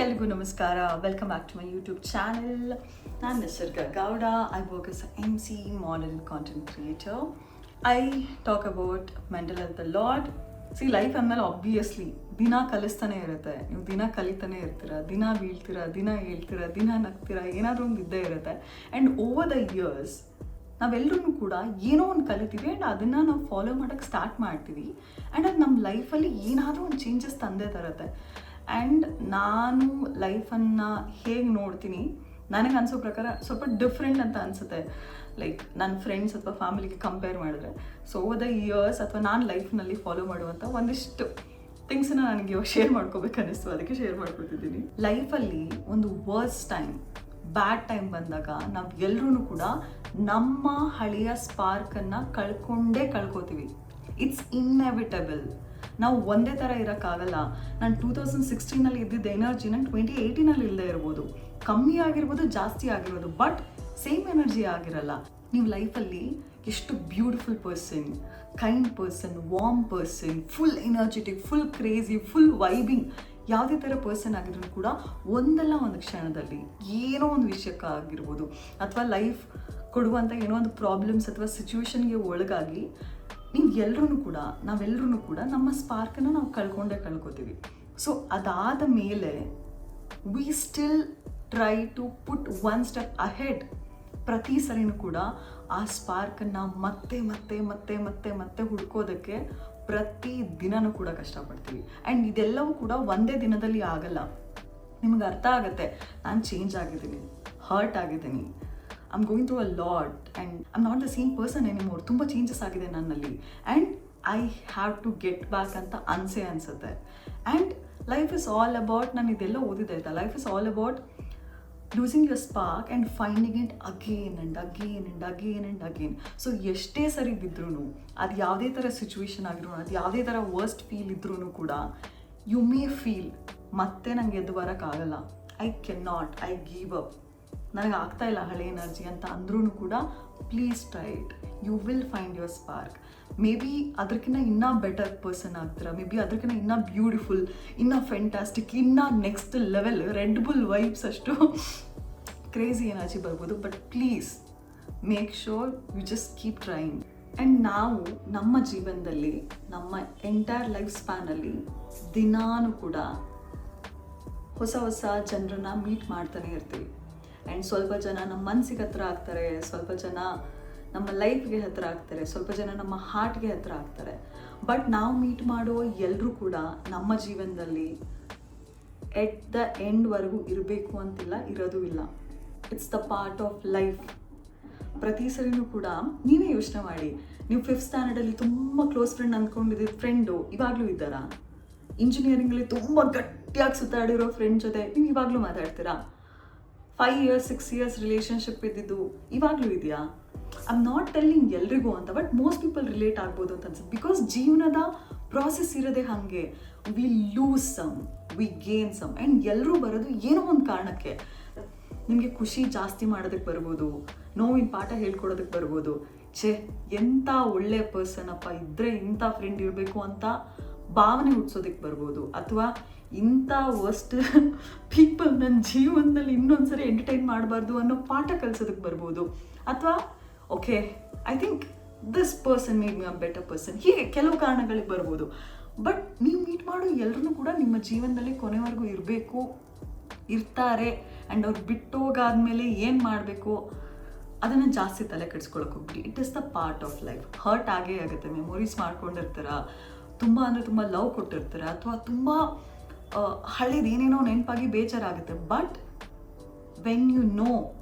ಎಲ್ರಿಗೂ ನಮಸ್ಕಾರ. Welcome back to my YouTube channel. ನಾನು Nisarga Gowda. I work as MC, model, content creator. I talk about mental health a lot. C life ಅಂದಮೇಲೆ obviously ದಿನ ಕಲಿಸ್ತಾನೆ ಇರುತ್ತೆ. ನೀವು ದಿನ ಕಲಿತಾನೆ ಇರ್ತೀರ, ದಿನ ಬೀಳ್ತೀರ, ದಿನ ಹೇಳ್ತೀರ, ದಿನ ನಗ್ತೀರ, ಏನಾದರೂ ಒಂದು ಇದ್ದೇ ಇರುತ್ತೆ. ಆ್ಯಂಡ್ ಓವರ್ ದ ಇಯರ್ಸ್ ನಾವೆಲ್ಲರೂ ಕೂಡ ಏನೋ ಒಂದು ಕಲಿತೀವಿ ಆ್ಯಂಡ್ ಅದನ್ನು ನಾವು ಫಾಲೋ ಮಾಡೋಕ್ಕೆ ಸ್ಟಾರ್ಟ್ ಮಾಡ್ತೀವಿ. ಆ್ಯಂಡ್ ಅದು ನಮ್ಮ ಲೈಫಲ್ಲಿ ಏನಾದರೂ ಒಂದು ಚೇಂಜಸ್ ತಂದೇ ತರುತ್ತೆ. ಆ್ಯಂಡ್ ನಾನು ಲೈಫನ್ನು ಹೇಗೆ ನೋಡ್ತೀನಿ, ನನಗೆ ಅನಿಸೋ ಪ್ರಕಾರ ಸ್ವಲ್ಪ ಡಿಫ್ರೆಂಟ್ ಅಂತ ಅನಿಸುತ್ತೆ. ಲೈಕ್ ನನ್ನ ಫ್ರೆಂಡ್ಸ್ ಅಥವಾ ಫ್ಯಾಮಿಲಿಗೆ ಕಂಪೇರ್ ಮಾಡಿದ್ರೆ. ಸೊ ಓವರ್ ದ ಇಯರ್ಸ್ ಅಥವಾ ನಾನು ಲೈಫ್ನಲ್ಲಿ ಫಾಲೋ ಮಾಡುವಂಥ ಒಂದಿಷ್ಟು ಥಿಂಗ್ಸನ್ನ ನನಗೆ ಇವಾಗ ಶೇರ್ ಮಾಡ್ಕೋಬೇಕು ಅನ್ನಿಸ್ತು, ಅದಕ್ಕೆ ಶೇರ್ ಮಾಡ್ಕೊತಿದ್ದೀನಿ. ಲೈಫಲ್ಲಿ ಒಂದು ವರ್ಸ್ಟ್ ಟೈಮ್, ಬ್ಯಾಡ್ ಟೈಮ್ ಬಂದಾಗ ನಾವು ಎಲ್ಲರೂ ಕೂಡ ನಮ್ಮ ಹಳೆಯ ಸ್ಪಾರ್ಕನ್ನು ಕಳ್ಕೋತೀವಿ. It's inevitable. ನಾವು ಒಂದೇ ಥರ ಇರೋಕ್ಕಾಗಲ್ಲ. ನಾನು 2016 ಇದ್ದಿದ್ದ ಎನರ್ಜಿ ನಾನು 2018 ಇಲ್ಲದೆ ಇರ್ಬೋದು, ಕಮ್ಮಿ ಆಗಿರ್ಬೋದು, ಜಾಸ್ತಿ ಆಗಿರ್ಬೋದು, ಬಟ್ ಸೇಮ್ ಎನರ್ಜಿ ಆಗಿರಲ್ಲ. ನೀವು ಲೈಫಲ್ಲಿ ಎಷ್ಟು beautiful person, kind person, warm person, full energetic, full crazy, full vibing, ಯಾವುದೇ ಥರ ಪರ್ಸನ್ ಆಗಿದ್ರು ಕೂಡ ಒಂದಲ್ಲ ಒಂದು ಕ್ಷಣದಲ್ಲಿ ಏನೋ ಒಂದು ವಿಷಯಕ್ಕಾಗಿರ್ಬೋದು ಅಥವಾ ಲೈಫ್ ಕೊಡುವಂಥ ಏನೋ ಒಂದು ಪ್ರಾಬ್ಲಮ್ಸ್ ಅಥವಾ ಸಿಚುವೇಶನ್ಗೆ ಒಳಗಾಗಿ ನಾವೆಲ್ಲರೂ ಕೂಡ ನಮ್ಮ ಸ್ಪಾರ್ಕನ್ನು ನಾವು ಕಳ್ಕೋತೀವಿ. ಸೊ ಅದಾದ ಮೇಲೆ we still try to put one step ahead. ಪ್ರತಿ ಸರಿನೂ ಕೂಡ ಆ ಸ್ಪಾರ್ಕನ್ನು ಮತ್ತೆ ಮತ್ತೆ ಮತ್ತೆ ಮತ್ತೆ ಮತ್ತೆ ಹುಡ್ಕೋದಕ್ಕೆ ಪ್ರತಿ ದಿನವೂ ಕೂಡ ಕಷ್ಟಪಡ್ತೀವಿ. ಆ್ಯಂಡ್ ಇದೆಲ್ಲವೂ ಕೂಡ ಒಂದೇ ದಿನದಲ್ಲಿ ಆಗಲ್ಲ. ನಿಮ್ಗೆ ಅರ್ಥ ಆಗುತ್ತೆ, ನಾನು ಚೇಂಜ್ ಆಗಿದ್ದೀನಿ, ಹರ್ಟ್ ಆಗಿದ್ದೀನಿ, I'm going through a lot and I'm not the same person anymore. ತುಂಬ ಚೇಂಜಸ್ ಆಗಿದೆ ನನ್ನಲ್ಲಿ and I have to get back ಅಂತ ಅನಿಸುತ್ತೆ. And life is all about, ನಾನು ಇದೆಲ್ಲ ಓದಿದೆ ಆಯ್ತಾ, life is all about losing your spark and finding it again and again and again and again. So ಎಷ್ಟೇ ಸರಿ ಬಿದ್ರೂ, ಅದು ಯಾವುದೇ ಥರ ಸಿಚುವೇಶನ್ ಆಗಿರೋ, ಅದು ಯಾವುದೇ ಥರ ವರ್ಸ್ಟ್ ಫೀಲ್ ಇದ್ರೂ ಕೂಡ ಯು ಮೇ ಫೀಲ್ ಮತ್ತೆ ನನಗೆ ಎದ್ದು ಬರೋಕ್ಕಾಗಲ್ಲ, I can not, I give up, ನನಗೆ ಆಗ್ತಾ ಇಲ್ಲ ಹಳೆ ಎನರ್ಜಿ ಅಂತ ಅಂದ್ರೂ ಕೂಡ please try it. You will find your spark. Maybe ಅದಕ್ಕಿಂತ ಇನ್ನೂ ಬೆಟರ್ ಪರ್ಸನ್ ಆಗ್ತೀರಾ, ಮೇ ಬಿ ಅದಕ್ಕಿಂತ ಇನ್ನೂ ಬ್ಯೂಟಿಫುಲ್, ಇನ್ನೂ ಫ್ಯಾಂಟಾಸ್ಟಿಕ್, ಇನ್ನೂ next level Red Bull vibes ಅಷ್ಟು ಕ್ರೇಜಿ ಎನರ್ಜಿ ಬರ್ಬೋದು. But please make sure you just keep trying. And ನಾವು ನಮ್ಮ ಜೀವನದಲ್ಲಿ ನಮ್ಮ ಎಂಟೈರ್ ಲೈಫ್ ಸ್ಪ್ಯಾನಲ್ಲಿ ದಿನಾನೂ ಕೂಡ ಹೊಸ ಜನರನ್ನ ಮೀಟ್ ಮಾಡ್ತಾನೆ ಇರ್ತೀವಿ. ಆ್ಯಂಡ್ ಸ್ವಲ್ಪ ಜನ ನಮ್ಮ ಮನಸ್ಸಿಗೆ ಹತ್ರ ಆಗ್ತಾರೆ, ಸ್ವಲ್ಪ ಜನ ನಮ್ಮ ಲೈಫ್ಗೆ ಹತ್ರ ಆಗ್ತಾರೆ, ಸ್ವಲ್ಪ ಜನ ನಮ್ಮ ಹಾರ್ಟ್ಗೆ ಹತ್ರ ಆಗ್ತಾರೆ. ಬಟ್ ನಾವು ಮೀಟ್ ಮಾಡೋ ಎಲ್ಲರೂ ಕೂಡ ನಮ್ಮ ಜೀವನದಲ್ಲಿ ಎಟ್ ದ ಎಂಡ್ವರೆಗೂ ಇರಬೇಕು ಅಂತಿಲ್ಲ, ಇರೋದು ಇಲ್ಲ. It's the part of life. ಪ್ರತಿ ಸರಿನೂ ಕೂಡ ನೀವೇ ಯೋಚನೆ ಮಾಡಿ, ನೀವು 5th ಸ್ಟ್ಯಾಂಡರ್ಡಲ್ಲಿ ತುಂಬ ಕ್ಲೋಸ್ ಫ್ರೆಂಡ್ ಅಂದ್ಕೊಂಡಿದ್ದ ಫ್ರೆಂಡು ಇವಾಗಲೂ ಇದ್ದಾರಾ? ಇಂಜಿನಿಯರಿಂಗಲ್ಲಿ ತುಂಬ ಗಟ್ಟಿಯಾಗಿ ಸುತ್ತಾಡಿರೋ ಫ್ರೆಂಡ್ ಜೊತೆ ನೀವು ಇವಾಗಲೂ ಮಾತಾಡ್ತೀರಾ? 5 years 6 years ರಿಲೇಷನ್ಶಿಪ್ ಇದ್ದಿದ್ದು ಇವಾಗಲೂ ಇದೆಯಾ? ಐ ಆಮ್ ನಾಟ್ ಟೆಲ್ಲಿಂಗ್ ಎಲ್ರಿಗೂ ಅಂತ, ಬಟ್ ಮೋಸ್ಟ್ ಪೀಪಲ್ ರಿಲೇಟ್ ಆಗ್ಬೋದು ಅಂತ ಅನ್ಸುತ್ತೆ. ಬಿಕಾಸ್ ಜೀವನದ ಪ್ರಾಸೆಸ್ ಇರೋದೇ ಹಾಗೆ. We lose some, we gain some. And ಎಲ್ಲರೂ ಬರೋದು ಏನೋ ಒಂದು ಕಾರಣಕ್ಕೆ. ನಿಮಗೆ ಖುಷಿ ಜಾಸ್ತಿ ಮಾಡೋದಕ್ಕೆ ಬರ್ಬೋದು, ನೋವಿನ ಪಾಠ ಹೇಳ್ಕೊಡೋದಕ್ಕೆ ಬರ್ಬೋದು, ಎಂಥ ಒಳ್ಳೆ ಪರ್ಸನ್ ಅಪ್ಪ ಇದ್ದರೆ ಇಂಥ ಫ್ರೆಂಡ್ ಇರಬೇಕು ಅಂತ ಭಾವನೆ ಹುಟ್ಟಿಸೋದಕ್ಕೆ ಬರ್ಬೋದು, ಅಥವಾ ಇಂಥ ವರ್ಸ್ಟ್ ಪೀಪಲ್ ನನ್ನ ಜೀವನದಲ್ಲಿ ಇನ್ನೊಂದ್ಸರಿ ಎಂಟರ್ಟೈನ್ ಮಾಡಬಾರ್ದು ಅನ್ನೋ ಪಾಠ ಕಲಿಸೋದಕ್ಕೆ ಬರ್ಬೋದು, ಅಥವಾ okay I think this person made me a better person, ಹೀಗೆ ಕೆಲವು ಕಾರಣಗಳಿಗೆ ಬರ್ಬೋದು. ಬಟ್ ನೀವು ಮೀಟ್ ಮಾಡೋ ಎಲ್ಲರೂ ಕೂಡ ನಿಮ್ಮ ಜೀವನದಲ್ಲಿ ಕೊನೆವರೆಗೂ ಇರ್ತಾರೆ. ಆ್ಯಂಡ್ ಅವ್ರು ಬಿಟ್ಟೋಗಾದ್ಮೇಲೆ ಏನು ಮಾಡಬೇಕು ಅದನ್ನು ಜಾಸ್ತಿ ತಲೆ ಕೆಡಿಸ್ಕೊಳಕ್ಕೆ ಹೋಗ್ಬಿಡಿ. It is the part of life. Hurt ಆಗೇ ಆಗುತ್ತೆ, ಮೆಮೊರೀಸ್ ಮಾಡ್ಕೊಂಡಿರ್ತೀರ, ತುಂಬ ಅಂದರೆ ತುಂಬ ಲವ್ ಕೊಟ್ಟಿರ್ತಾರೆ, ಅಥವಾ ತುಂಬ ಹಳೇದು ಏನೇನೋ ನೆನಪಾಗಿ ಬೇಜಾರಾಗುತ್ತೆ. But when you know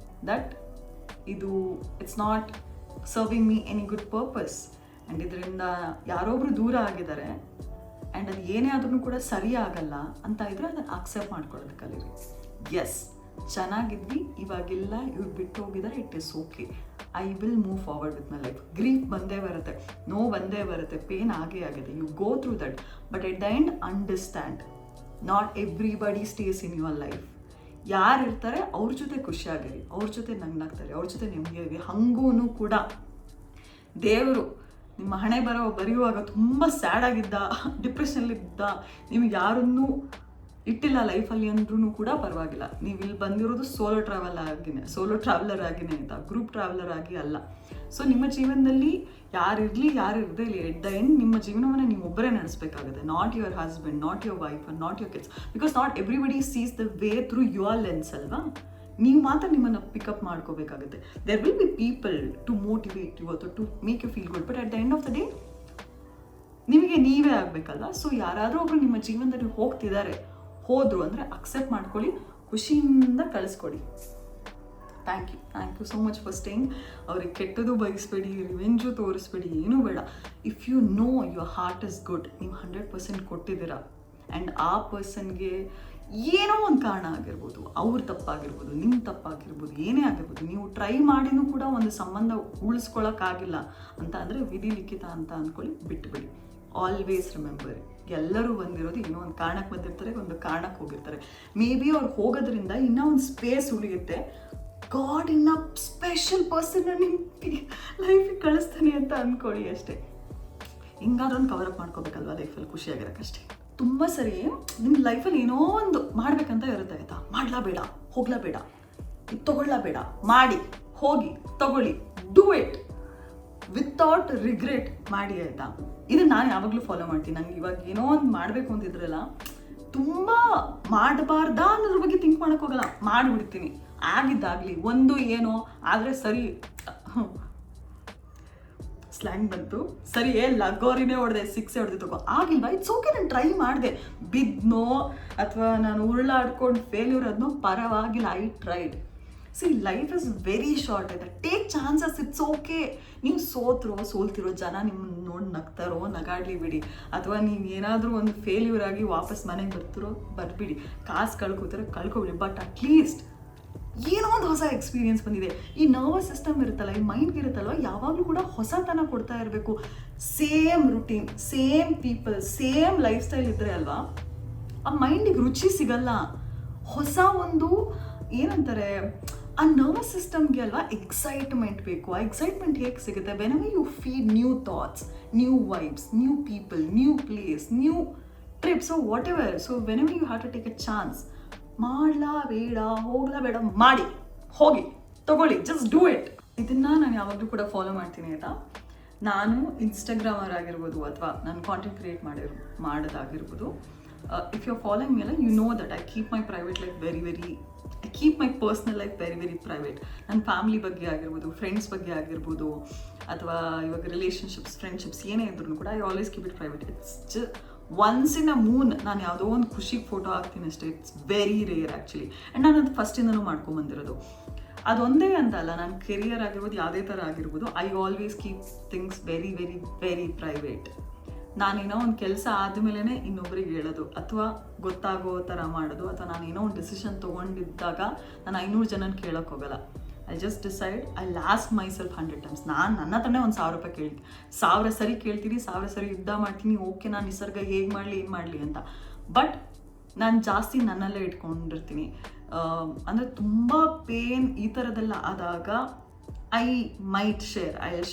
that ಇದು it's not serving me any good purpose and ಇದರಿಂದ ಯಾರೊಬ್ಬರು ದೂರ ಆಗಿದ್ದಾರೆ ಆ್ಯಂಡ್ ಅದು ಏನೇ ಆದ್ರೂ ಕೂಡ ಸರಿ ಆಗಲ್ಲ ಅಂತ ಇದ್ರೆ ಅದನ್ನು ಅಕ್ಸೆಪ್ಟ್ ಮಾಡ್ಕೊಳ್ಳೋದು ಕಲೀರಿ. ಎಸ್, ಚೆನ್ನಾಗಿದ್ವಿ, ಇವಾಗಿಲ್ಲ, ಇವ್ರು ಬಿಟ್ಟು ಹೋಗಿದ್ದಾರೆ, it is okay, I will move forward with my life. Grief ಬಂದೇ ಬರುತ್ತೆ, ನೋವು ಬಂದೇ ಬರುತ್ತೆ, ಪೇನ್ ಆಗೇ ಆಗುತ್ತೆ, you go through that. But at the end understand, not everybody stays in your life. ಯಾರು ಇರ್ತಾರೆ ಅವ್ರ ಜೊತೆ ಖುಷಿಯಾಗಿರಿ, ಅವ್ರ ಜೊತೆ ನಗ್ನಾಗ್ತಾರೆ, ಅವ್ರ ಜೊತೆ ನೆಮ್ಮದಿಯಾಗಿ. ಹಂಗೂ ಕೂಡ ದೇವರು ನಿಮ್ಮ ಹಣೆ ಬರೆಯುವಾಗ ತುಂಬ ಸ್ಯಾಡ್ ಆಗಿದ್ದ, ಡಿಪ್ರೆಷನ್ನಲ್ಲಿದ್ದ, ನಿಮ್ಗೆ ಯಾರನ್ನೂ ಇಟ್ಟಿಲ್ಲ ಲೈಫಲ್ಲಿ ಅಂದ್ರೂ ಕೂಡ ಪರವಾಗಿಲ್ಲ. ನೀವು ಇಲ್ಲಿ ಬಂದಿರೋದು ಸೋಲೋ ಟ್ರಾವೆಲರ್ ಆಗಿನೇ ಆಯಿತಾ, ಗ್ರೂಪ್ ಟ್ರಾವೆಲರ್ ಆಗಿ ಅಲ್ಲ. ಸೊ ನಿಮ್ಮ ಜೀವನದಲ್ಲಿ ಯಾರಿರಲಿ ಯಾರು ಇರದೇ ಇಲ್ಲಿ, ಎಟ್ ದ ಎಂಡ್ ನಿಮ್ಮ ಜೀವನವನ್ನು ನೀವು ಒಬ್ಬರೇ ನಡೆಸಬೇಕಾಗುತ್ತೆ. Not your husband, not your wife, not your kids, because not everybody sees the way through your lens ಅಲ್ವಾ. ನೀವು ಮಾತ್ರ ನಿಮ್ಮನ್ನು ಪಿಕಪ್ ಮಾಡ್ಕೋಬೇಕಾಗುತ್ತೆ. There will be people to motivate you ಅಥವಾ to make you feel good, but at the end of the day ನಿಮಗೆ ನೀವೇ ಆಗಬೇಕಲ್ವ. So ಯಾರಾದರೂ ಒಬ್ರು ನಿಮ್ಮ ಜೀವನದಲ್ಲಿ ಹೋದರು ಅಂದರೆ ಅಕ್ಸೆಪ್ಟ್ ಮಾಡ್ಕೊಳ್ಳಿ, ಖುಷಿಯಿಂದ ಕಳಿಸ್ಕೊಡಿ. Thank you so much for staying. ಅವ್ರಿಗೆ ಕೆಟ್ಟದ್ದು ಬಯಸ್ಬೇಡಿ, ರಿವೆಂಜು ತೋರಿಸ್ಬೇಡಿ, ಏನೂ ಬೇಡ. If you know your heart is good, ನೀವು 100% ಕೊಟ್ಟಿದ್ದೀರಾ, ಆ್ಯಂಡ್ ಆ ಪರ್ಸನ್ಗೆ ಏನೋ ಒಂದು ಕಾರಣ ಆಗಿರ್ಬೋದು, ಅವ್ರ ತಪ್ಪಾಗಿರ್ಬೋದು, ನಿಮ್ಮ ತಪ್ಪಾಗಿರ್ಬೋದು, ಏನೇ ಆಗಿರ್ಬೋದು, ನೀವು ಟ್ರೈ ಮಾಡಿನೂ ಕೂಡ ಒಂದು ಸಂಬಂಧ ಉಳಿಸ್ಕೊಳ್ಳೋಕ್ಕಾಗಿಲ್ಲ ಅಂತ ಅಂದರೆ ವಿಧಿ ಲಿಖಿತ ಅಂತ ಅಂದ್ಕೊಳ್ಳಿ, ಬಿಟ್ಟುಬಿಡಿ. ಆಲ್ವೇಸ್ ರಿಮೆಂಬರ್, ಎಲ್ಲರೂ ಬಂದಿರೋದು ಏನೋ ಒಂದು ಕಾರಣಕ್ಕೆ ಬಂದಿರ್ತಾರೆ, ಒಂದು ಕಾರಣಕ್ಕೆ ಹೋಗಿರ್ತಾರೆ. ಮೇ ಬಿ ಅವ್ರು ಹೋಗೋದ್ರಿಂದ ಇನ್ನೂ ಒಂದು ಸ್ಪೇಸ್ ಉಳಿಯುತ್ತೆ. ಗಾಡ್ ಇನ್ನ ಸ್ಪೆಷಲ್ ಪರ್ಸನ್ನ ನಿಮ್ಮ ಲೈಫಿಗೆ ಕಳಿಸ್ತಾನೆ ಅಂತ ಅಂದ್ಕೊಳ್ಳಿ ಅಷ್ಟೇ. ಹಿಂಗಾದ್ರೂ ಒಂದು ಕವರಪ್ ಮಾಡ್ಕೋಬೇಕಲ್ವ ಲೈಫಲ್ಲಿ ಖುಷಿಯಾಗಿರೋಕ್ಕಷ್ಟೇ. ತುಂಬ ಸರಿ ನಿಮ್ಮ ಲೈಫಲ್ಲಿ ಏನೋ ಒಂದು ಮಾಡಬೇಕಂತ ಇರುತ್ತೆ ಆಯಿತಾ, ಮಾಡ್ಲಾ ಬೇಡ, ಹೋಗ್ಲಾ ಬೇಡ, ತೊಗೊಳ್ಲಾ ಬೇಡ, ಮಾಡಿ ಹೋಗಿ ತಗೊಳ್ಳಿ, ಡೂ ಇಟ್ ವಿತೌಟ್ ರಿಗ್ರೆಟ್ ಮಾಡಿ ಆಯಿತಾ. ಇದನ್ನು ನಾನು ಯಾವಾಗಲೂ ಫಾಲೋ ಮಾಡ್ತೀನಿ. ನಂಗೆ ಇವಾಗ ಏನೋ ಒಂದು ಮಾಡಬೇಕು ಅಂತಿದ್ರಲ್ಲ, ತುಂಬ ಮಾಡಬಾರ್ದಾ ಅನ್ನೋದ್ರ ಬಗ್ಗೆ ಥಿಂಕ್ ಮಾಡೋಕ್ಕೆ ಹೋಗಲ್ಲ, ಮಾಡಿಬಿಡ್ತೀನಿ. ಆಗಿದ್ದಾಗಲಿ, ಒಂದು ಏನೋ ಆದರೆ ಸರಿ, ಸ್ಲ್ಯಾಂಗ್ ಬಂತು, ಸರಿ ಲಗೋರಿನೇ ಹೊಡೆದೆ, 6 ಹೊಡೆದು ತಗೋ, ಆಗಿಲ್ವಾ, ಇಟ್ಸ್ ಓಕೆ, ನಾನು ಟ್ರೈ ಮಾಡಿದೆ, ಬಿದ್ನೋ ಅಥವಾ ನಾನು ಉರುಳಾಡ್ಕೊಂಡು ಫೇಲ್ಯೂರ್ ಅದನ್ನೋ ಪರವಾಗಿಲ್ಲ, I tried. C life is very short ಆಯ್ತಾ, ಟೇಕ್ ಚಾನ್ಸಸ್, ಇಟ್ಸ್ ಓಕೆ. ನೀವು ಸೋಲ್ತಿರೋ ಜನ ನಿಮ್ಮನ್ನು ನೋಡಿ ನಗ್ತಾರೋ ನಗಾಡ್ಲಿ ಬಿಡಿ, ಅಥವಾ ನೀವು ಏನಾದರೂ ಒಂದು ಫೇಲ್ಯೂರ್ ಆಗಿ ವಾಪಸ್ ಮನೆಗೆ ಬರ್ಬಿಡಿ, ಕಾಸು ಕಳ್ಕೊಬಿಡಿ, ಬಟ್ ಅಟ್ಲೀಸ್ಟ್ ಏನೋ ಒಂದು ಹೊಸ ಎಕ್ಸ್ಪೀರಿಯನ್ಸ್ ಬಂದಿದೆ. ಈ ನರ್ವಸ್ ಸಿಸ್ಟಮ್ ಇರುತ್ತಲ್ಲ, ಈ ಮೈಂಡ್ಗೆ ಇರುತ್ತಲ್ವ, ಯಾವಾಗಲೂ ಕೂಡ ಹೊಸತನ ಕೊಡ್ತಾ ಇರಬೇಕು. Same routine, same people, same life style ಇದ್ದರೆ ಅಲ್ವಾ ಆ ಮೈಂಡಿಗೆ ರುಚಿ ಸಿಗಲ್ಲ. ಹೊಸ ಒಂದು ಏನಂತಾರೆ, ಆ ನರ್ವಸ್ ಸಿಸ್ಟಮ್ಗೆ ಅಲ್ವಾ ಎಕ್ಸೈಟ್ಮೆಂಟ್ ಬೇಕು. ಆ ಎಕ್ಸೈಟ್ಮೆಂಟ್ ಹೇಗೆ ಸಿಗುತ್ತೆ? Whenever you feed new thoughts, new vibes, new people, new place, new trips, so whatever. So whenever you have to take a chance, ಮಾಡ್ಲಾ ಬೇಡ, ಹೋಗ್ಲಾ ಬೇಡ, ಮಾಡಿ ಹೋಗಿ ತಗೊಳ್ಳಿ, ಜಸ್ಟ್ ಡೂ ಇಟ್. ಇದನ್ನು ನಾನು ಯಾವಾಗಲೂ ಕೂಡ ಫಾಲೋ ಮಾಡ್ತೀನಿ ಆಯಿತಾ. ನಾನು ಇನ್ಸ್ಟಾಗ್ರಾಮರ್ ಆಗಿರ್ಬೋದು ಅಥವಾ ನಾನು ಕಾಂಟೆಂಟ್ ಕ್ರಿಯೇಟ್ ಮಾಡೋದಾಗಿರ್ಬೋದು, if you are following me, you know that I keep my private life I keep my personal life very private. ನನ್ನ ಫ್ಯಾಮಿಲಿ ಬಗ್ಗೆ ಆಗಿರ್ಬೋದು, ಫ್ರೆಂಡ್ಸ್ ಬಗ್ಗೆ ಆಗಿರ್ಬೋದು, ಅಥವಾ ಇವಾಗ ರಿಲೇಷನ್ಶಿಪ್ಸ್, ಫ್ರೆಂಡ್ಶಿಪ್ಸ್ ಏನೇ ಇದ್ರೂ ಕೂಡ I always keep it private. It's once in a moon ನಾನು ಯಾವುದೋ ಒಂದು ಖುಷಿಗೆ ಫೋಟೋ ಹಾಕ್ತೀನಿ ಅಷ್ಟೇ. It's very rare actually. And ನಾನು ಅದು ಫಸ್ಟಿಂದನೂ ಮಾಡ್ಕೊಂಬಂದಿರೋದು. ಅದೊಂದೇ ಅಂತ ಅಲ್ಲ, ನನ್ನ ಕೆರಿಯರ್ ಆಗಿರ್ಬೋದು, ಯಾವುದೇ ಥರ ಆಗಿರ್ಬೋದು, I always keep things very private. ನಾನೇನೋ ಒಂದು ಕೆಲಸ ಆದಮೇಲೆ ಇನ್ನೊಬ್ರಿಗೆ ಹೇಳೋದು ಅಥವಾ ಗೊತ್ತಾಗೋ ಥರ ಮಾಡೋದು, ಅಥವಾ ನಾನೇನೋ ಒಂದು ಡಿಸಿಷನ್ ತೊಗೊಂಡಿದ್ದಾಗ ನಾನು 500 ಜನನ ಕೇಳೋಕ್ಕೆ ಹೋಗಲ್ಲ. I just decide, I lost my self 100 times. ನಾನು ನನ್ನ ಹತ್ರನೇ ಒಂದು 1000 ರೂಪಾಯಿ ಕೇಳ್ತೀನಿ, 1000 ಸರಿ ಕೇಳ್ತೀನಿ, 1000 ಸರಿ ಯುದ್ಧ ಮಾಡ್ತೀನಿ. ಓಕೆ, ನಾನು ನಿಸರ್ಗ ಹೇಗೆ ಮಾಡಲಿ ಏನು ಮಾಡಲಿ ಅಂತ, ಬಟ್ ನಾನು ಜಾಸ್ತಿ ನನ್ನಲ್ಲೇ ಇಟ್ಕೊಂಡಿರ್ತೀನಿ. ಅಂದರೆ ತುಂಬ ಪೇನ್ ಈ ಥರದ್ದೆಲ್ಲ ಆದಾಗ I will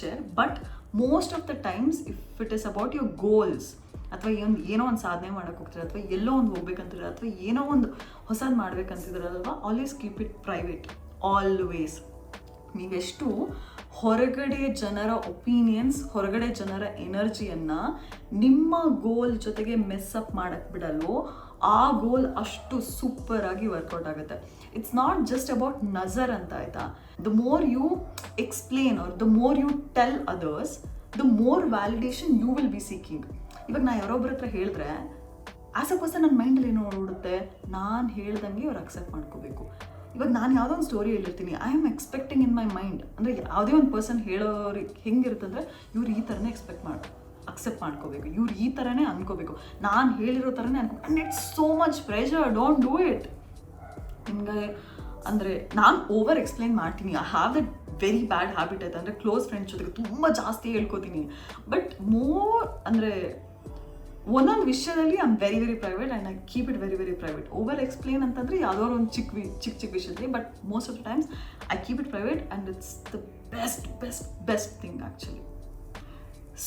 share, but most of the times if it is about your goals, ಅಥವಾ ಏನೋ ಒಂದು ಸಾಧನೆ ಮಾಡೋಕ್ಕೆ ಹೋಗ್ತಾರೆ, ಅಥವಾ ಎಲ್ಲೋ ಒಂದು ಹೋಗ್ಬೇಕಂತಿದ್ರೆ, ಅಥವಾ ಏನೋ ಒಂದು ಹೊಸದು ಮಾಡ್ಬೇಕಂತಿದ್ರಲ್ವ, always keep it private. Always. ನೀವೆಷ್ಟು ಹೊರಗಡೆ ಜನರ ಒಪಿನಿಯನ್ಸ್, ಹೊರಗಡೆ ಜನರ ಎನರ್ಜಿಯನ್ನು ನಿಮ್ಮ ಗೋಲ್ ಜೊತೆಗೆ ಮೆಸ್ಸಪ್ ಮಾಡೋಕ್ಕೆ ಬಿಡಲ್ವೋ, ಆ ಗೋಲ್ ಅಷ್ಟು ಸೂಪರಾಗಿ ವರ್ಕೌಟ್ ಆಗುತ್ತೆ. ಇಟ್ಸ್ ನಾಟ್ ಜಸ್ಟ್ ಅಬೌಟ್ ನಜರ್ ಅಂತ ಆಯಿತಾ. The more you explain or the more you tell others, the more validation you will be seeking. ಇವಾಗ ನಾನು ಯಾರೊಬ್ಬರ ಹತ್ರ ಹೇಳಿದ್ರೆ ಆಸ್ ಅ ಪರ್ಸನ್ ನನ್ನ ಮೈಂಡಲ್ಲಿ ಏನೋ ಓಡುತ್ತೆ, ನಾನು ಹೇಳ್ದಂಗೆ ಅವ್ರು ಅಕ್ಸೆಪ್ಟ್ ಮಾಡ್ಕೋಬೇಕು. ಇವಾಗ ನಾನು ಯಾವುದೋ ಒಂದು ಸ್ಟೋರಿ ಹೇಳಿರ್ತೀನಿ, I am expecting in my mind, ಅಂದರೆ ಯಾವುದೇ ಒಂದು ಪರ್ಸನ್ ಹೇಳೋರಿಗೆ ಹೆಂಗಿರುತ್ತಂದರೆ, ಇವ್ರು ಈ ಥರನೇ ಅಕ್ಸೆಪ್ಟ್ ಮಾಡ್ಕೋಬೇಕು, ಇವ್ರು ಈ ಥರನೇ ಅಂದ್ಕೋಬೇಕು, ನಾನು ಹೇಳಿರೋ ಥರನೇ and it's so much pressure. Don't do it. ನಿಮಗೆ ಅಂದರೆ ನಾನು ಓವರ್ ಎಕ್ಸ್ಪ್ಲೈನ್ ಮಾಡ್ತೀನಿ. I have that very bad habit ಆಯ್ತು. ಅಂದರೆ ಕ್ಲೋಸ್ ಫ್ರೆಂಡ್ಸ್ ಜೊತೆಗೆ ತುಂಬ ಜಾಸ್ತಿ ಹೇಳ್ಕೊತೀನಿ, ಬಟ್ ಮೋರ್ ಅಂದರೆ ಒಂದೊಂದು ವಿಷಯದಲ್ಲಿ I am very private and I keep it very private. Over explain ಅಂತಂದರೆ ಯಾವುದೋ ಒಂದು ಚಿಕ್ಕ ವಿಷಯದಲ್ಲಿ, but most of the times I keep it private and it's the best thing actually.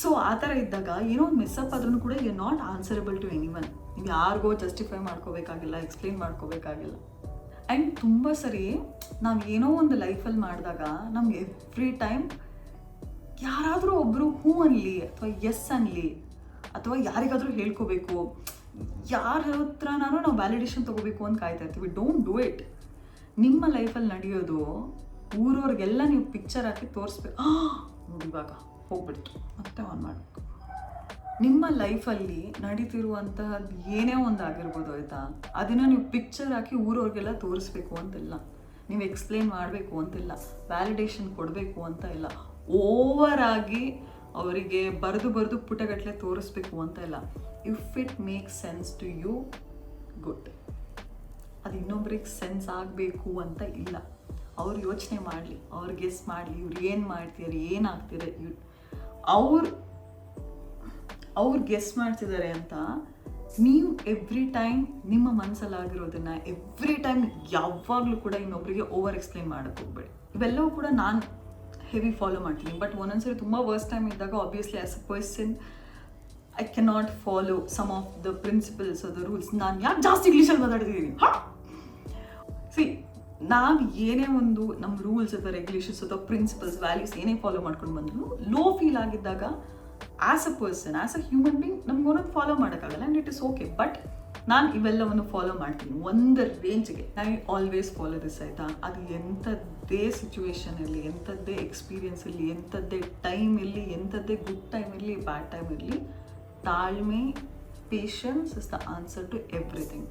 So ಆ ಥರ ಇದ್ದಾಗ ಏನೋ ಒಂದು ಮಿಸ್ಅಪ್ ಆದ್ರೂ ಕೂಡ you are not answerable to anyone. ನೀವು ಯಾರಿಗೋ ಜಸ್ಟಿಫೈ ಮಾಡ್ಕೋಬೇಕಾಗಿಲ್ಲ, ಎಕ್ಸ್ಪ್ಲೇನ್ ಮಾಡ್ಕೋಬೇಕಾಗಿಲ್ಲ. ಆ್ಯಂಡ್ ತುಂಬ ಸರಿ ನಾವು ಏನೋ ಒಂದು ಲೈಫಲ್ಲಿ ಮಾಡಿದಾಗ ನಮ್ಗೆ ಎವ್ರಿ ಟೈಮ್ ಯಾರಾದರೂ ಒಬ್ಬರು ಹ್ಞೂ ಅನ್ನಲಿ ಅಥವಾ ಎಸ್ ಅನ್ನಲಿ ಅಥವಾ ಯಾರಿಗಾದರೂ ಹೇಳ್ಕೋಬೇಕು, ಯಾರ ಹತ್ರನಾರು ನಾವು ವ್ಯಾಲಿಡೇಷನ್ ತೊಗೋಬೇಕು ಅಂತ ಕಾಯ್ತಾ ಇರ್ತೀವಿ. Don't do it. ನಿಮ್ಮ ಲೈಫಲ್ಲಿ ನಡೆಯೋದು ಊರವ್ರಿಗೆಲ್ಲ ನೀವು ಪಿಕ್ಚರ್ ಹಾಕಿ ತೋರಿಸ್ಬೇಕು. ನೋಡಿ ಇವಾಗ ಹೋಗ್ಬಿಡ್ತು, ಮತ್ತೆ ಆನ್ ಮಾಡಬೇಕು. ನಿಮ್ಮ ಲೈಫಲ್ಲಿ ನಡೀತಿರುವಂತಹದ್ದು ಏನೇ ಒಂದು ಆಗಿರ್ಬೋದು, ಆಯಿತಾ, ಅದನ್ನು ನೀವು ಪಿಕ್ಚರ್ ಹಾಕಿ ಊರವ್ರಿಗೆಲ್ಲ ತೋರಿಸ್ಬೇಕು ಅಂತಿಲ್ಲ, ನೀವು ಎಕ್ಸ್ಪ್ಲೇನ್ ಮಾಡಬೇಕು ಅಂತಿಲ್ಲ, ವ್ಯಾಲಿಡೇಷನ್ ಕೊಡಬೇಕು ಅಂತ ಇಲ್ಲ, ಓವರ್ ಆಗಿ ಅವರಿಗೆ ಬರೆದು ಪುಟಗಟ್ಟಲೆ ತೋರಿಸ್ಬೇಕು ಅಂತ ಇಲ್ಲ. If it makes sense to you, good. ಅದು ಇನ್ನೊಬ್ರಿಗೆ ಸೆನ್ಸ್ ಆಗಬೇಕು ಅಂತ ಇಲ್ಲ. ಅವ್ರು ಯೋಚನೆ ಮಾಡಲಿ, ಅವ್ರು ಗೆಸ್ ಮಾಡಲಿ, ಇವ್ರು ಏನು ಮಾಡ್ತೀರಿ, ಏನಾಗ್ತಿದೆ, ಅವ್ರು ಗೆಸ್ ಮಾಡ್ತಿದ್ದಾರೆ ಅಂತ ನೀವು ಎವ್ರಿ ಟೈಮ್ ನಿಮ್ಮ ಮನಸ್ಸಲ್ಲಾಗಿರೋದನ್ನ ಎವ್ರಿ ಟೈಮ್ ಯಾವಾಗಲೂ ಕೂಡ ಇನ್ನೊಬ್ಬರಿಗೆ ಓವರ್ ಎಕ್ಸ್ಪ್ಲೇನ್ ಮಾಡೋಕ್ಕೆ ಹೋಗ್ಬೇಡಿ. ಇವೆಲ್ಲವೂ ಕೂಡ ನಾನು ಹೆವಿ ಫಾಲೋ ಮಾಡ್ತೀನಿ. ಬಟ್ ಒಂದೊಂದ್ಸರಿ ತುಂಬ ವರ್ಸ್ಟ್ ಟೈಮ್ ಇದ್ದಾಗ obviously as a person I cannot follow some of the principles or the rules. ನಾನು ಯಾಕೆ ಜಾಸ್ತಿ ಇಂಗ್ಲೀಷಲ್ಲಿ ಮಾತಾಡ್ತಿದ್ದೀನಿ? ಸಿ, ನಾವು ಏನೇ ಒಂದು ನಮ್ಮ ರೂಲ್ಸ್ ಅಥವಾ ರೆಗ್ಯುಲೇಷನ್ಸ್ ಅಥವಾ ಪ್ರಿನ್ಸಿಪಲ್ಸ್, ವ್ಯಾಲ್ಯೂಸ್ ಏನೇ ಫಾಲೋ ಮಾಡ್ಕೊಂಡು ಬಂದ್ರು ಲೋ ಫೀಲ್ ಆಗಿದ್ದಾಗ as a person, as a human being ನಮ್ಗೆ ಒಂದೊಂದು ಫಾಲೋ ಮಾಡೋಕ್ಕಾಗಲ್ಲ. And it is okay. But ನಾನು ಇವೆಲ್ಲವನ್ನು ಫಾಲೋ ಮಾಡ್ತೀನಿ ಒಂದು ರೇಂಜ್ಗೆ. ಐ ಆಲ್ವೇಸ್ ಫಾಲೋ ದಿಸ್, ಆಯಿತಾ. ಅದು ಎಂಥದ್ದೇ ಸಿಚುವೇಶನ್ ಇರಲಿ, ಎಂಥದ್ದೇ ಎಕ್ಸ್ಪೀರಿಯನ್ಸ್ ಇರಲಿ, ಎಂಥದ್ದೇ ಟೈಮ್ ಇರಲಿ, ಎಂಥದ್ದೇ ಗುಡ್ ಟೈಮ್ ಇರಲಿ, ಬ್ಯಾಡ್ ಟೈಮ್ ಇರಲಿ, ತಾಳ್ಮೆ, patience is the answer to everything.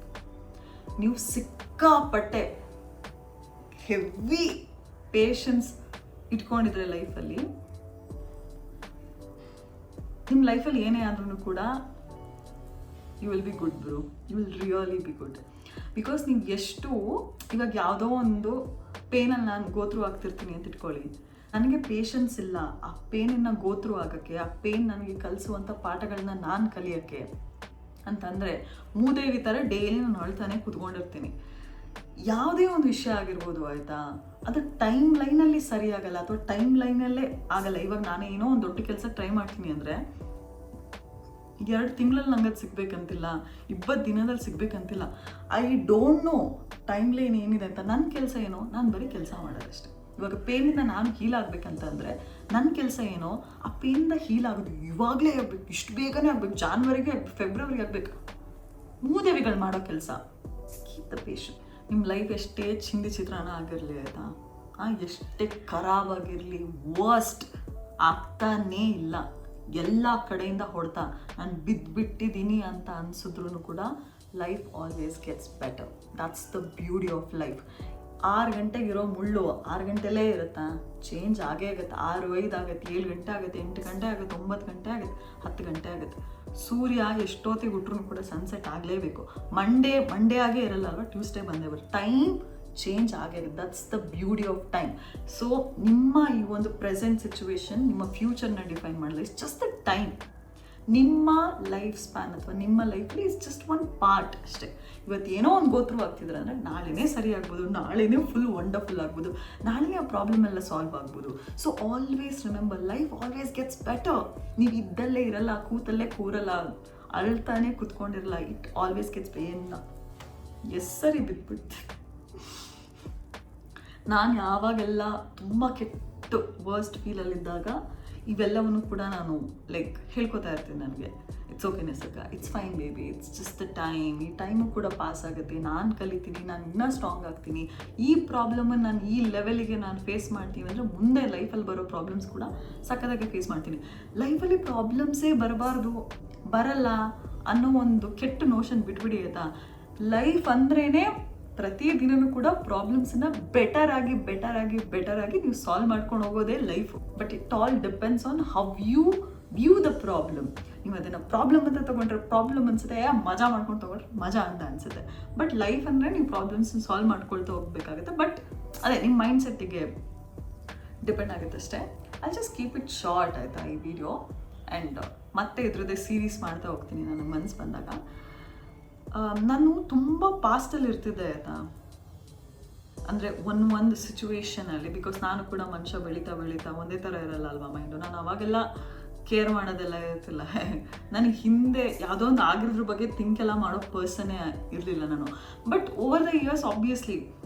ನೀವು ಸಿಕ್ಕಾಪಟ್ಟೆ ಹೆವಿ ಪೇಷನ್ಸ್ ಇಟ್ಕೊಂಡಿದ್ರೆ ಲೈಫಲ್ಲಿ, ನಿಮ್ಮ ಲೈಫಲ್ಲಿ ಏನೇ ಆದ್ರೂ ಕೂಡ you will be good bro. You will really be good. Because ನೀವು ಎಷ್ಟು ಇವಾಗ ಯಾವುದೋ ಒಂದು ಪೇನಲ್ಲಿ ನಾನು ಗೋತ್ರು ಆಗ್ತಿರ್ತೀನಿ ಅಂತ ಇಟ್ಕೊಳ್ಳಿ, ನನಗೆ ಪೇಷನ್ಸ್ ಇಲ್ಲ ಆ ಪೇನನ್ನು ಗೋತ್ರು ಆಗೋಕ್ಕೆ, ಆ ಪೇನ್ ನನಗೆ ಕಲಿಸುವಂಥ ಪಾಠಗಳನ್ನ ನಾನು ಕಲಿಯೋಕ್ಕೆ ಅಂತಂದರೆ ಮೂದೇವಿ ಥರ ಡೈಲಿ ನಾನು ಅಳ್ತಾನೆ ಕೂತ್ಕೊಂಡಿರ್ತೀನಿ. ಯಾವುದೇ ಒಂದು ವಿಷಯ ಆಗಿರ್ಬೋದು, ಆಯಿತಾ, ಅದು ಟೈಮ್ ಲೈನಲ್ಲಿ ಸರಿ ಆಗಲ್ಲ ಅಥವಾ ಟೈಮ್ ಲೈನಲ್ಲೇ ಆಗಲ್ಲ. ಇವಾಗ ನಾನು ಏನೋ ಒಂದು ದೊಡ್ಡ ಕೆಲಸ ಟ್ರೈ ಮಾಡ್ತೀನಿ ಅಂದರೆ 2 ತಿಂಗಳಲ್ಲಿ ನಂಗೆ ಅದು ಸಿಗ್ಬೇಕಂತಿಲ್ಲ, 20 ದಿನದಲ್ಲಿ ಸಿಗ್ಬೇಕಂತಿಲ್ಲ. I don't know timeline ಏನಿದೆ ಅಂತ. ನನ್ನ ಕೆಲಸ ಏನೋ, ನಾನು ಬರೀ ಕೆಲಸ ಮಾಡೋದಷ್ಟೇ. ಇವಾಗ ಪೇನಿಂದ ನಾನು ಹೀಲ್ ಆಗಬೇಕಂತಂದರೆ ನನ್ನ ಕೆಲಸ ಏನೋ ಆ ಪೇನಿಂದ ಹೀಲ್ ಆಗೋದು ಇವಾಗಲೇ ಆಗಬೇಕು, ಇಷ್ಟು ಬೇಗನೆ ಆಗಬೇಕು, ಜಾನ್ವರಿಗೆ ಆಗಬೇಕು, ಫೆಬ್ರವರಿಗೆ ಆಗಬೇಕು. ಮೂದೇವಿಗಳು ಮಾಡೋ ಕೆಲಸ. Keep the patience. ನಿಮ್ಮ ಲೈಫ್ ಎಷ್ಟೇ ಚಿಂದಿ ಚಿತ್ರಾನ್ನ ಆಗಿರಲಿ, ಆಯಿತಾ, ಎಷ್ಟೇ ಖರಾಬಾಗಿರಲಿ, ವರ್ಸ್ಟ್ ಆಗ್ತಾನೇ ಇಲ್ಲ. ಎಲ್ಲ ಕಡೆಯಿಂದ ಹೊಡ್ತಾ ನಾನು ಬಿಟ್ಟಿದ್ದೀನಿ ಅಂತ ಅನಿಸಿದ್ರು ಕೂಡ life always gets better. That's the beauty of life. 6 ಗಂಟೆಗಿರೋ ಮುಳ್ಳು 6 ಗಂಟೆಲೇ ಇರುತ್ತಾ? ಚೇಂಜ್ ಆಗೇ ಆಗುತ್ತೆ. 6:05 ಆಗುತ್ತೆ, 7 ಗಂಟೆ ಆಗುತ್ತೆ, 8 ಗಂಟೆ ಆಗುತ್ತೆ, 9 ಗಂಟೆ ಆಗುತ್ತೆ, 10 ಗಂಟೆ ಆಗುತ್ತೆ. ಸೂರ್ಯ ಎಷ್ಟೊತ್ತಿಗೆ ಹುಟ್ರೂ ಕೂಡ ಸನ್ಸೆಟ್ ಆಗಲೇಬೇಕು. ಮಂಡೇ ಆಗೇ ಇರಲ್ಲ ಅಲ್ವಾ, ಟ್ಯೂಸ್ಡೇ ಬಂದೇ ಬರುತ್ತೆ. ಟೈಮ್ ಚೇಂಜ್ ಆಗೇ ಆಗುತ್ತೆ. That's the beauty of time. So ನಿಮ್ಮ ಈ ಒಂದು ಪ್ರೆಸೆಂಟ್ ಸಿಚುವೇಶನ್ ನಿಮ್ಮ ಫ್ಯೂಚರ್ನ ಡಿಫೈನ್ ಮಾಡಲ್ಲ. It's just the time. ನಿಮ್ಮ ಲೈಫ್ ಸ್ಪ್ಯಾನ್ ಅಥವಾ ನಿಮ್ಮ ಲೈಫಲ್ಲಿ ಇಸ್ ಜಸ್ಟ್ ಒನ್ ಪಾರ್ಟ್ ಅಷ್ಟೇ. ಇವತ್ತು ಏನೋ ಒಂದು ಗೋತ್ರು ಆಗ್ತಿದ್ರೆ ಅಂದರೆ ನಾಳೆನೇ ಸರಿ ಆಗ್ಬೋದು, ನಾಳೆನೇ ಫುಲ್ ವಂಡರ್ಫುಲ್ ಆಗ್ಬೋದು, ನಾಳೆ ಆ ಪ್ರಾಬ್ಲಮ್ ಎಲ್ಲ ಸಾಲ್ವ್ ಆಗ್ಬೋದು. So always remember, life always gets better. ನೀವು ಇದ್ದಲ್ಲೇ ಇರಲ್ಲ, ಕೂತಲ್ಲೇ ಕೂರಲ್ಲ, ಅಳ್ತಾನೆ ಕೂತ್ಕೊಂಡಿರಲ್ಲ. It always gets better. ಸರಿ ಬಿದ್ಬಿಡ್ತೆ. ನಾನು ಯಾವಾಗೆಲ್ಲ ತುಂಬ ಕೆಟ್ಟ ವರ್ಸ್ಟ್ ಫೀಲಲ್ಲಿದ್ದಾಗ ಇವೆಲ್ಲವನ್ನು ಕೂಡ ನಾನು ಹೇಳ್ಕೊತಾ ಇರ್ತೀನಿ ನನಗೆ. ಇಟ್ಸ್ ಓಕೆ ನಿಸರ್ಗ, it's fine baby, it's just the time. ಈ ಟೈಮು ಕೂಡ ಪಾಸ್ ಆಗುತ್ತೆ, ನಾನು ಕಲಿತೀನಿ, ನಾನು ಇನ್ನೂ ಸ್ಟ್ರಾಂಗ್ ಆಗ್ತೀನಿ. ಈ ಪ್ರಾಬ್ಲಮನ್ನು ನಾನು ಈ ಲೆವೆಲಿಗೆ ನಾನು ಫೇಸ್ ಮಾಡ್ತೀನಿ ಅಂದರೆ ಮುಂದೆ ಲೈಫಲ್ಲಿ ಬರೋ ಪ್ರಾಬ್ಲಮ್ಸ್ ಕೂಡ ಸಕ್ಕತ್ತಾಗಿ ಫೇಸ್ ಮಾಡ್ತೀನಿ. ಲೈಫಲ್ಲಿ ಪ್ರಾಬ್ಲಮ್ಸೇ ಬರಲ್ಲ ಅನ್ನೋ ಒಂದು ಕೆಟ್ಟ ನೋಷನ್ ಬಿಟ್ಬಿಡಿ, ಆಯಿತಾ. ಲೈಫ್ ಅಂದ್ರೇ ಪ್ರತಿದಿನವೂ ಕೂಡ ಪ್ರಾಬ್ಲಮ್ಸನ್ನ ಬೆಟರ್ ಆಗಿ ನೀವು ಸಾಲ್ವ್ ಮಾಡ್ಕೊಂಡು ಹೋಗೋದೇ life. But it all depends on how you view the problem. ನೀವು ಅದನ್ನು ಪ್ರಾಬ್ಲಮ್ ಅಂತ ತೊಗೊಂಡ್ರೆ ಪ್ರಾಬ್ಲಮ್ ಅನಿಸುತ್ತೆ, ಮಜಾ ಮಾಡ್ಕೊಂಡು ತೊಗೊಂಡ್ರೆ ಮಜಾ ಅಂತ ಅನಿಸುತ್ತೆ. ಬಟ್ ಲೈಫ್ ಅಂದರೆ ನೀವು ಪ್ರಾಬ್ಲಮ್ಸ್ನ ಸಾಲ್ವ್ ಮಾಡ್ಕೊಳ್ತಾ ಹೋಗಬೇಕಾಗುತ್ತೆ. ಬಟ್ ಅದೇ ನಿಮ್ಮ ಮೈಂಡ್ ಸೆಟ್ಟಿಗೆ ಡಿಪೆಂಡ್ ಆಗುತ್ತೆ ಅಷ್ಟೇ. I just keep it short, ಆಯಿತಾ, ಈ ವಿಡಿಯೋ. ಆ್ಯಂಡ್ ಮತ್ತೆ ಇದ್ರದ್ದೇ ಸೀರೀಸ್ ಮಾಡ್ತಾ ಹೋಗ್ತೀನಿ ನನಗೆ ಮನಸ್ಸು ಬಂದಾಗ. ನಾನು ತುಂಬ ಪಾಸ್ಟಲ್ಲಿ ಇರ್ತಿದ್ದೆ, ಆಯಿತಾ, ಅಂದರೆ ಒಂದು ಸಿಚುವೇಶನಲ್ಲಿ. ಬಿಕಾಸ್ ನಾನು ಕೂಡ ಮನುಷ್ಯ ಬೆಳೀತಾ ಒಂದೇ ಥರ ಇರಲ್ಲ ಅಲ್ವಾ ಮೈಂಡು. ನಾನು ಅವಾಗೆಲ್ಲ ಕೇರ್ ಮಾಡೋದೆಲ್ಲ ಇರ್ತಿಲ್ಲ. ನನಗೆ ಹಿಂದೆ ಯಾವುದೋ ಒಂದು ಆಗಿರೋದ್ರ ಬಗ್ಗೆ ಥಿಂಕ್ ಎಲ್ಲ ಮಾಡೋ ಪರ್ಸನ್ನೇ ಇರಲಿಲ್ಲ ನಾನು. But over the years obviously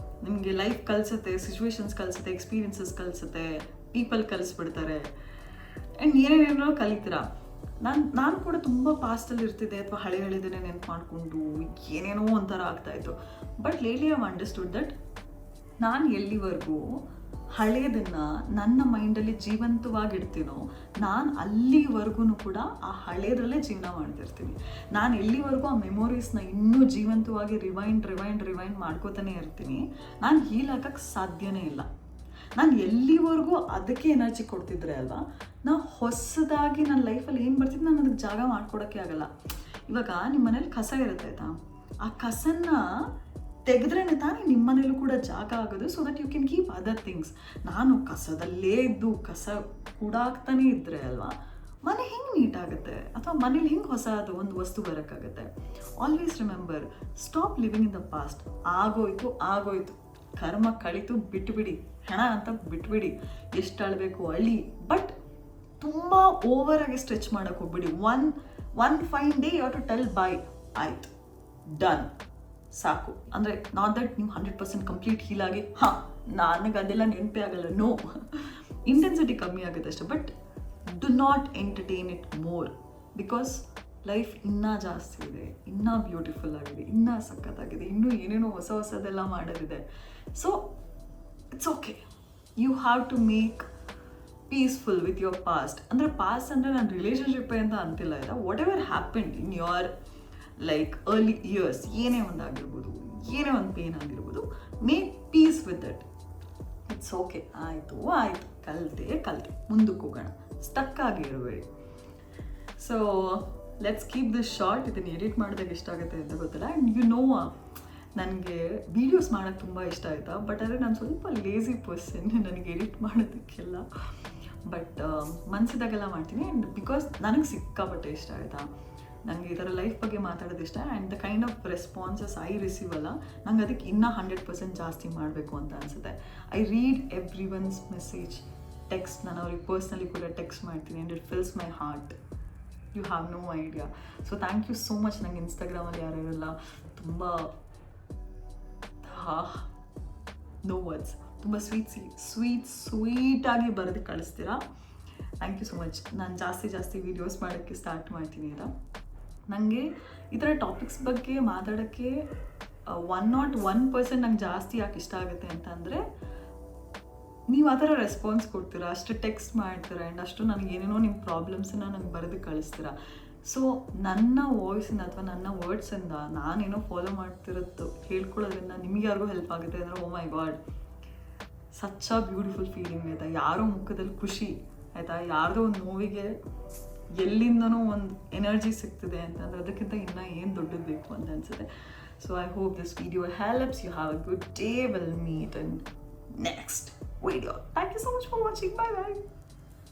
ನಿಮಗೆ ಲೈಫ್ ಕಲಿಸುತ್ತೆ, ಸಿಚುವೇಶನ್ಸ್ ಕಲಿಸುತ್ತೆ, ಎಕ್ಸ್ಪೀರಿಯನ್ಸಸ್ ಕಲಿಸುತ್ತೆ, ಪೀಪಲ್ ಕಲಿಸ್ಬಿಡ್ತಾರೆ ಆ್ಯಂಡ್ ಏನೇನೇನೋ ಕಲಿತೀರಾ. ನಾನು ಕೂಡ ತುಂಬ ಪಾಸ್ಟಲ್ಲಿ ಇರ್ತಿದ್ದೆ ಅಥವಾ ಹಳೆದಿನೇ ನೆನ್ಪು ಮಾಡಿಕೊಂಡು ಏನೇನೋ ಒಂಥರ ಆಗ್ತಾಯಿತ್ತು. But lately I understood that ನಾನು ಎಲ್ಲಿವರೆಗೂ ಹಳೇದನ್ನು ನನ್ನ ಮೈಂಡಲ್ಲಿ ಜೀವಂತವಾಗಿಡ್ತೀನೋ ನಾನು ಅಲ್ಲಿವರೆಗೂ ಕೂಡ ಆ ಹಳೇದ್ರಲ್ಲೇ ಜೀವನ ಮಾಡ್ತಿರ್ತೀನಿ. ನಾನು ಎಲ್ಲಿವರೆಗೂ ಆ ಮೆಮೊರೀಸ್ನ ಇನ್ನೂ ಜೀವಂತವಾಗಿ ರಿವೈಂಡ್ ಮಾಡ್ಕೋತಾನೆ ಇರ್ತೀನಿ, ನಾನು ಹೀಲ್ ಆಗಕ್ಕೆ ಸಾಧ್ಯನೇ ಇಲ್ಲ. ನಾನು ಎಲ್ಲಿವರೆಗೂ ಅದಕ್ಕೆ ಎನರ್ಜಿ ಕೊಡ್ತಿದ್ರೆ ಅಲ್ವಾ, ನಾವು ಹೊಸದಾಗಿ ನನ್ನ ಲೈಫಲ್ಲಿ ಏನು ಬರ್ತಿದ್ದು ನಾನು ಅದಕ್ಕೆ ಜಾಗ ಮಾಡ್ಕೊಡೋಕ್ಕೆ ಆಗಲ್ಲ. ಇವಾಗ ನಿಮ್ಮ ಮನೇಲಿ ಕಸ ಇರುತ್ತೆ ಆಯಿತಾ, ಆ ಕಸನ್ನ ತೆಗೆದ್ರೇ ತಾನೇ ನಿಮ್ಮ ಮನೇಲೂ ಕೂಡ ಜಾಗ ಆಗೋದು, so that you can keep other things. ನಾನು ಕಸದಲ್ಲೇ ಇದ್ದು ಕಸ ಕೂಡ ಆಗ್ತಾನೆ ಇದ್ದರೆ ಅಲ್ವಾ ಮನೆ ಹೆಂಗೆ ನೀಟಾಗುತ್ತೆ, ಅಥವಾ ಮನೇಲಿ ಹೆಂಗೆ ಹೊಸದು ಒಂದು ವಸ್ತು ಬರೋಕ್ಕಾಗುತ್ತೆ. Always remember, stop living in the past. ಆಗೋಯ್ತು, ಕರ್ಮ ಕಳಿತು, ಬಿಟ್ಬಿಡಿ, ಹೆಣ ಅಂತ ಬಿಟ್ಬಿಡಿ, ಎಷ್ಟು ಅಳಬೇಕು ಅಳಿ. ಬಟ್ ತುಂಬ ಓವರಾಗಿ ಸ್ಟ್ರೆಚ್ ಮಾಡೋಕ್ಕೆ ಹೋಗ್ಬಿಡಿ. One fine day you have to tell bye, ಆಯ್ತು ಡನ್ ಸಾಕು. ಅಂದರೆ ನಾಟ್ ದಟ್ ನೀವು 100% ಕಂಪ್ಲೀಟ್ ಹೀಲ್ ಆಗಿ ನನಗೆ ಅದೆಲ್ಲ ನೆನಪೇ ಆಗಲ್ಲ, ನೋ, ಇಂಟೆನ್ಸಿಟಿ ಕಮ್ಮಿ ಆಗುತ್ತೆ ಅಷ್ಟೇ. But do not entertain it more, because life ಇನ್ನೂ ಜಾಸ್ತಿ ಇದೆ, ಇನ್ನೂ ಬ್ಯೂಟಿಫುಲ್ ಆಗಿದೆ, ಇನ್ನೂ ಸಖತ್ತಾಗಿದೆ, ಇನ್ನೂ ಏನೇನೋ ಹೊಸದೆಲ್ಲ ಮಾಡೋದಿದೆ. So it's okay, you have to make peaceful with your past. ಅಂದರೆ ಪಾಸ್ಟ್ ಅಂದರೆ ನಾನು ರಿಲೇಷನ್ಶಿಪ್ಪೇ ಅಂತ ಅಂತಿಲ್ಲ ಆಯಿತಾ, whatever happened in your like early years, ಏನೇ ಒಂದು ಆಗಿರ್ಬೋದು, ಏನೇ ಒಂದು ಪೇನ್ ಆಗಿರ್ಬೋದು, make peace with that. It's okay, ಆಯಿತು ಕಲಿತೆ ಮುಂದಕ್ಕೆ ಹೋಗೋಣ, ಸ್ಟಕ್ ಆಗಿ ಇರಬೇಡಿ. So let's keep this short. ಇದನ್ನು ಎಡಿಟ್ ಮಾಡಿದಾಗ ಎಷ್ಟಾಗುತ್ತೆ ಅಂತ ಗೊತ್ತಿಲ್ಲ. ಆ್ಯಂಡ್ ಯು ನೋ, ನನಗೆ ವೀಡಿಯೋಸ್ ಮಾಡೋಕ್ಕೆ ತುಂಬ ಇಷ್ಟ ಆಯಿತಾ, ಬಟ್ ಆದರೆ ನಾನು ಸ್ವಲ್ಪ ಲೇಸಿ ಪರ್ಸನ್, ನನಗೆ ಎಡಿಟ್ ಮಾಡೋದಕ್ಕೆಲ್ಲ. ಬಟ್ ಮನಸ್ಸಿದಾಗೆಲ್ಲ ಮಾಡ್ತೀನಿ. ಆ್ಯಂಡ್ ಬಿಕಾಸ್ ನನಗೆ ಸಿಕ್ಕಾಪಟ್ಟೆ ಇಷ್ಟ ಆಯಿತಾ, ನನಗೆ ಈ ಥರ ಲೈಫ್ ಬಗ್ಗೆ ಮಾತಾಡೋದು ಇಷ್ಟ. And the kind of responses I receive ಅಲ್ಲ, ನಂಗೆ ಅದಕ್ಕೆ ಇನ್ನೂ 100% ಜಾಸ್ತಿ ಮಾಡಬೇಕು ಅಂತ ಅನಿಸುತ್ತೆ. I read every ones message, text, ನಾನು ಅವ್ರಿಗೆ ಪರ್ಸ್ನಲಿ ಕೂಡ ಟೆಕ್ಸ್ಟ್ ಮಾಡ್ತೀನಿ. And it fills my heart, you have no idea. So thank you so much. ನಂಗೆ ಇನ್ಸ್ಟಾಗ್ರಾಮಲ್ಲಿ ಯಾರ್ಯಾರೆಲ್ಲ ತುಂಬ ನೋ ವರ್ಡ್ಸ್, ತುಂಬ ಸ್ವೀಟಾಗಿ ಬರೆದು ಕಳಿಸ್ತೀರಾ. Thank you so much. ನಾನು ಜಾಸ್ತಿ ವೀಡಿಯೋಸ್ ಮಾಡೋಕ್ಕೆ ಸ್ಟಾರ್ಟ್ ಮಾಡ್ತೀನಿ ಈಗ. ನನಗೆ ಈ ಥರ ಟಾಪಿಕ್ಸ್ ಬಗ್ಗೆ ಮಾತಾಡೋಕ್ಕೆ 101% ನಂಗೆ ಜಾಸ್ತಿ ಯಾಕೆ ಇಷ್ಟ ಆಗುತ್ತೆ ಅಂತಂದರೆ, ನೀವು ಆ ಥರ ರೆಸ್ಪಾನ್ಸ್ ಕೊಡ್ತೀರಾ, ಅಷ್ಟು ಟೆಕ್ಸ್ಟ್ ಮಾಡ್ತೀರಾ, ಆ್ಯಂಡ್ ಅಷ್ಟು ನನಗೆ ಏನೇನೋ ನಿಮ್ಮ ಪ್ರಾಬ್ಲಮ್ಸನ್ನು ನನಗೆ ಬರೆದು ಕಳಿಸ್ತೀರಾ. ಸೊ ನನ್ನ ವಾಯ್ಸಿಂದ ಅಥವಾ ನನ್ನ ವರ್ಡ್ಸಿಂದ ನಾನೇನೋ ಫಾಲೋ ಮಾಡ್ತಿರೋದು ಹೇಳ್ಕೊಳ್ಳೋದ್ರಿಂದ ನಿಮಗೆ ಯಾರಿಗೂ ಹೆಲ್ಪ್ ಆಗುತ್ತೆ ಅಂದರೆ, oh my God, such a beautiful feeling ಆಯಿತಾ. ಯಾರೋ ಮುಖದಲ್ಲಿ ಖುಷಿ ಆಯಿತಾ, ಯಾರ್ದೋ ಒಂದು ನೋವಿಗೆ ಎಲ್ಲಿಂದನೋ ಒಂದು ಎನರ್ಜಿ ಸಿಗ್ತಿದೆ ಅಂತಂದರೆ ಅದಕ್ಕಿಂತ ಇನ್ನೂ ಏನು ದೊಡ್ಡದು ಬೇಕು ಅಂತ ಅನಿಸುತ್ತೆ. So I hope this video helps you. Have a good day. Will meet in next video. Thank you so much for watching. Bye bye.